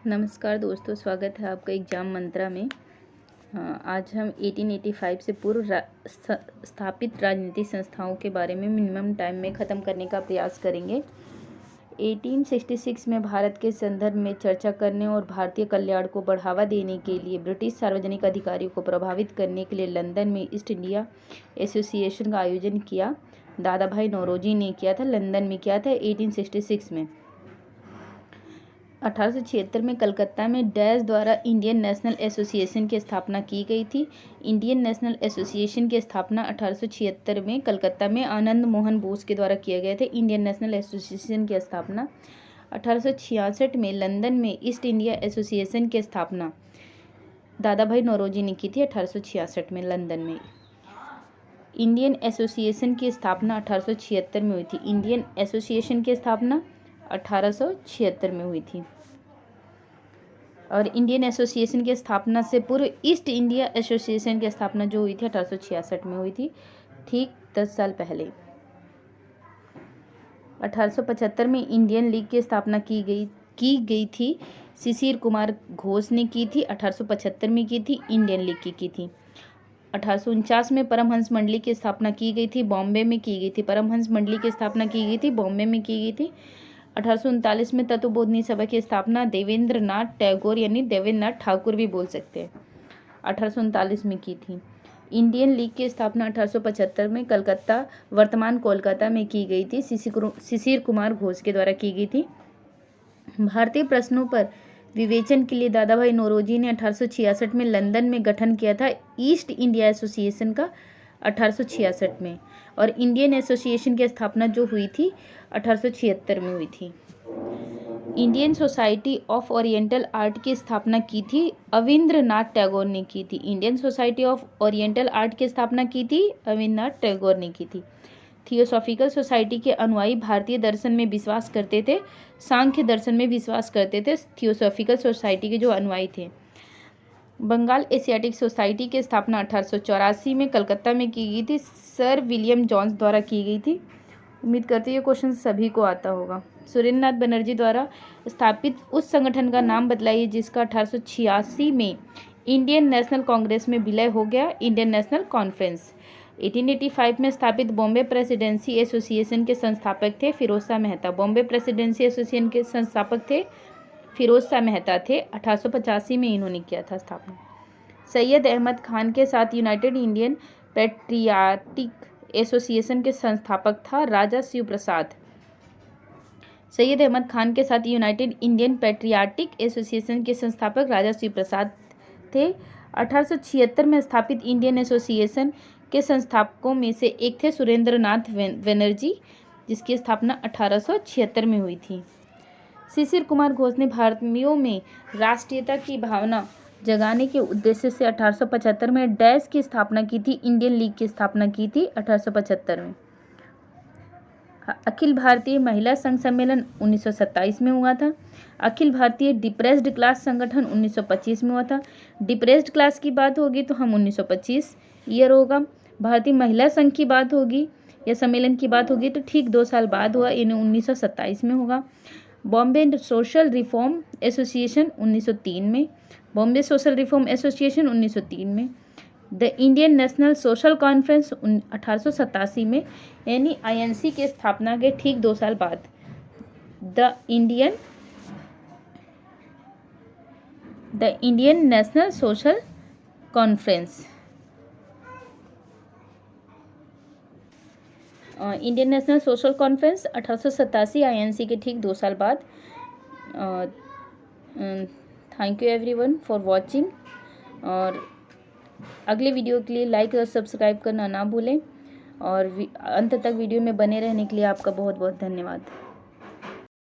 नमस्कार दोस्तों, स्वागत है आपका एग्जाम मंत्रा में। आज हम 1885 से पूर्व स्थापित राजनीतिक संस्थाओं के बारे में मिनिमम टाइम में ख़त्म करने का प्रयास करेंगे। 1866 में भारत के संदर्भ में चर्चा करने और भारतीय कल्याण को बढ़ावा देने के लिए ब्रिटिश सार्वजनिक अधिकारियों को प्रभावित करने के लिए लंदन में ईस्ट इंडिया एसोसिएशन का आयोजन किया। दादा भाई नौरोजी ने किया था, लंदन में किया था 1866 में। 1876 में कलकत्ता में डैश द्वारा इंडियन नेशनल एसोसिएशन की स्थापना की गई थी। इंडियन नेशनल एसोसिएशन की स्थापना 1876 में कलकत्ता में आनंद मोहन बोस के द्वारा किए गए थे। इंडियन नेशनल एसोसिएशन की स्थापना 1866 में लंदन में ईस्ट इंडिया एसोसिएशन की स्थापना दादा भाई नौरोजी ने की थी 1866 में लंदन में। इंडियन एसोसिएशन की स्थापना 1876 में हुई थी। इंडियन एसोसिएशन की स्थापना 1876 में हुई थी। और इंडियन एसोसिएशन की स्थापना से पूर्व ईस्ट इंडिया एसोसिएशन की स्थापना जो हुई थी 1866 में हुई थी, ठीक 10 साल पहले। 1875 में इंडियन लीग की स्थापना की गई थी। शिशिर कुमार घोष ने की थी। 1875 में की थी, इंडियन लीग की थी। 1849 में परमहंस मंडली की स्थापना की गई थी, बॉम्बे में की गई थी। परमहंस मंडली की स्थापना की गई थी, बॉम्बे में की गई थी। 1839 में तत्वबोधिनी सभा की स्थापना देवेंद्र नाथ टैगोर यानी देवेंद्र नाथ ठाकुर भी बोल सकते हैं, 1839 में की थी। इंडियन लीग की स्थापना 1875 में कलकत्ता वर्तमान कोलकाता में की गई थी, शिशिर कुमार घोष के द्वारा की गई थी। भारतीय प्रश्नों पर विवेचन के लिए दादा भाई नौरोजी ने 1866 में लंदन में गठन किया था ईस्ट इंडिया एसोसिएशन का 1866 में। और इंडियन एसोसिएशन की स्थापना जो हुई थी 1876 में हुई थी। Indian society of oriental art की स्थापना की थी अविंद्र नाथ टैगोर ने की थी। Indian society of oriental art की स्थापना की थी अविंद्र नाथ टैगोर ने की थी। थियोसॉफिकल सोसाइटी के अनुयायी भारतीय दर्शन में विश्वास करते थे, सांख्य दर्शन में विश्वास करते थे। थियोसॉफिकल सोसाइटी के जो अनुयायी थे। बंगाल एशियाटिक सोसाइटी की स्थापना 1884 में कलकत्ता में की गई थी, सर विलियम जॉन्स द्वारा की गई थी। उम्मीद करती हूँ ये क्वेश्चन सभी को आता होगा। सुरेंद्र नाथ बनर्जी द्वारा स्थापित उस संगठन का नाम बतलाइए जिसका 1886 में इंडियन नेशनल कांग्रेस में विलय हो गया, इंडियन नेशनल कॉन्फ्रेंस। 1885 में स्थापित बॉम्बे प्रेसिडेंसी एसोसिएशन के संस्थापक थे फिरोज शाह मेहता। बॉम्बे प्रेसिडेंसी एसोसिएशन के संस्थापक थे फिरोज शाह मेहता थे। 1885 में इन्होंने किया था स्थापना। सैयद अहमद खान के साथ यूनाइटेड इंडियन पैट्रियाटिक एसोसिएशन के संस्थापक था राजा शिव प्रसाद। सैयद अहमद खान के साथ यूनाइटेड इंडियन पैट्रियाटिक एसोसिएशन के संस्थापक राजा शिव प्रसाद थे। 1876 में स्थापित इंडियन एसोसिएशन के संस्थापकों में से एक थे सुरेंद्र नाथ बनर्जी, जिसकी स्थापना 1876 में हुई थी। शिशिर कुमार घोष ने भारतीयों में राष्ट्रीयता की भावना जगाने के उद्देश्य से 1875 में डैश की स्थापना की थी, इंडियन लीग की स्थापना की थी 1875 में। अखिल भारतीय महिला संघ सम्मेलन 1927 में हुआ था। अखिल भारतीय डिप्रेस्ड क्लास संगठन 1925 में हुआ था। डिप्रेस्ड क्लास की बात होगी तो हम 1925 ईयर होगा। भारतीय महिला संघ की बात होगी या सम्मेलन की बात होगी तो ठीक 2 साल बाद हुआ, यानी 1927 में होगा। बॉम्बे सोशल रिफॉर्म एसोसिएशन 1903 में। बॉम्बे सोशल रिफॉर्म एसोसिएशन 1903 में। The Indian national social conference 1887 में, यानी आईएनसी के स्थापना के ठीक 2 साल बाद। The Indian national social conference, Indian national social conference 1887 INC के ठीक 2 साल बाद। Thank you everyone for watching, और अगले वीडियो के लिए लाइक और सब्सक्राइब करना ना भूलें, और अंत तक वीडियो में बने रहने के लिए आपका बहुत बहुत धन्यवाद।